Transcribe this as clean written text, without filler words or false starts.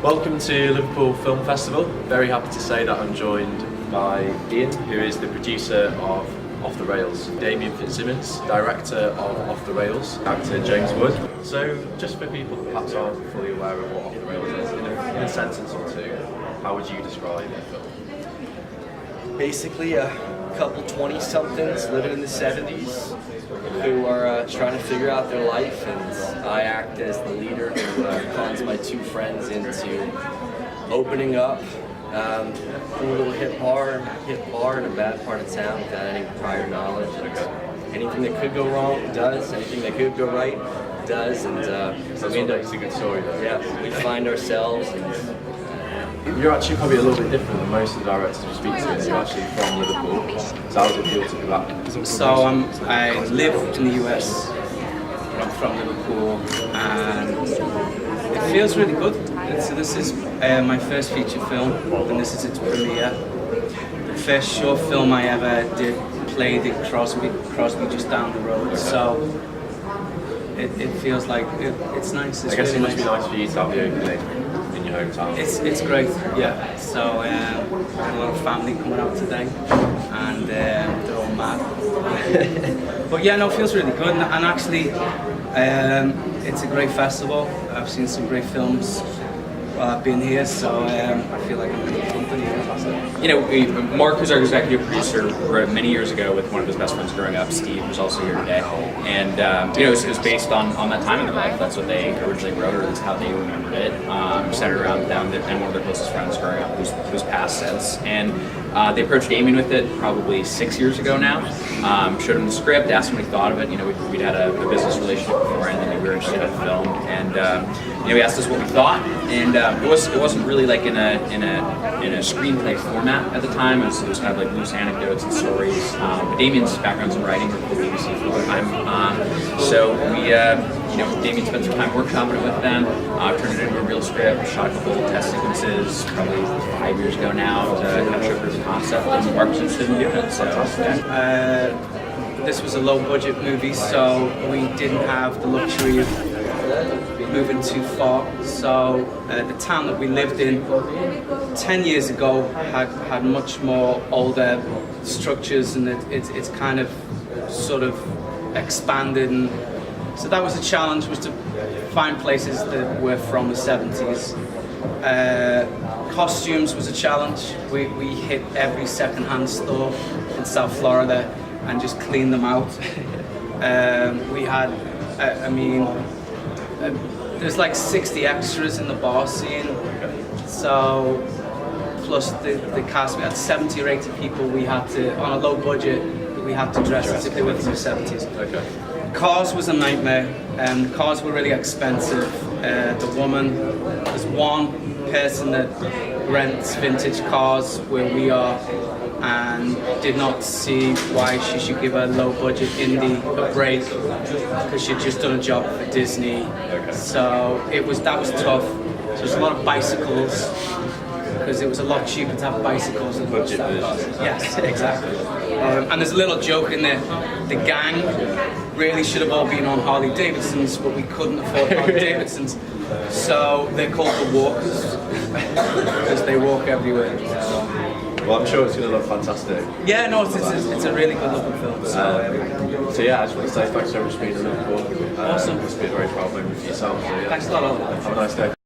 Welcome to Liverpool Film Festival. Very happy to say that I'm joined by Ian, who is the producer of Off the Rails, Damian director of Off the Rails, actor James Wood. So just for people that perhaps aren't fully aware of what Off the Rails is, in a sentence or two, how would you describe the film? Basically a couple 20-somethings living in the 70s who are trying to figure out their life, and I act as the leader who cons my two friends into opening up a little hip bar in a bad part of town without any prior knowledge. And anything that could go wrong does, anything that could go right does, and we end up, it's a good story though. Yeah, we find ourselves. You're actually probably a little bit different than most of the directors we speak to. You're actually from Liverpool. So how does it feel to be back? So I live in the US, but I'm from Liverpool, and it feels really good. This is my first feature film, and this is its premiere. The first short film I ever did played at Crosby just down the road. Okay. So it feels like it's nice. It's I guess really it must be nice for you to have the opening in your hometown. It's great, yeah. So a lot of family coming out today, and they're all mad. But yeah, no, it feels really good, and actually, it's a great festival. I've seen some great films while I've been here, so I feel like I'm in good company. You know, Mark was our executive producer many years ago with one of his best friends growing up, Steve, who's also here today. And you know, it was based on that time in their life. That's what they originally wrote, or that's how they remembered it. Centered around them and one of their closest friends growing up, who's passed since. And they approached Damian with it probably 6 years ago now. Showed him the script, asked him what he thought of it. You know, we'd had a business relationship before, and then we were interested in film. And you know, he asked us what we thought, and it wasn't really like in a screenplay format at the time. It was kind of like loose anecdotes and stories. But Damian's background's in writing with the BBC for a long time. So we, you know, Damian spent some time workshopping it with them, turned it into a real script, shot a couple of test sequences probably 5 years ago now to kind of show proof of concept, and Mark was interested in doing it. So this was a low budget movie, so we didn't have the luxury of moving too far. So the town that we lived in 10 years ago had much more older structures, and it's kind of sort of expanded, and so that was a challenge, was to find places that were from the 70s. Costumes was a challenge. We hit every second-hand store in South Florida and just cleaned them out. We had, there's like 60 extras in the bar scene, so plus the cast, we had 70 or 80 people we had to, on a low budget, we had to dress as if they were from the 70s. Okay. Cars was a nightmare, the cars were really expensive. There's one person that rents vintage cars where we are, and did not see why she should give a low budget indie a break, because she'd just done a job for Disney. Okay. So that was tough. So there's a lot of bicycles, because it was a lot cheaper to have bicycles than budget cars. Yes, exactly. And there's a little joke in there. The gang really should have all been on Harley Davidsons, but we couldn't afford Harley Davidsons. So they're called the Walkers, because they walk everywhere. Well, I'm sure it's going to look fantastic. Yeah, no, it's a really good looking film. So yeah, I just want to say thanks so much for being in Liverpool. Awesome. It's been a very proud moment for yourself. So, yeah. Thanks a lot, Oliver. Have a nice day.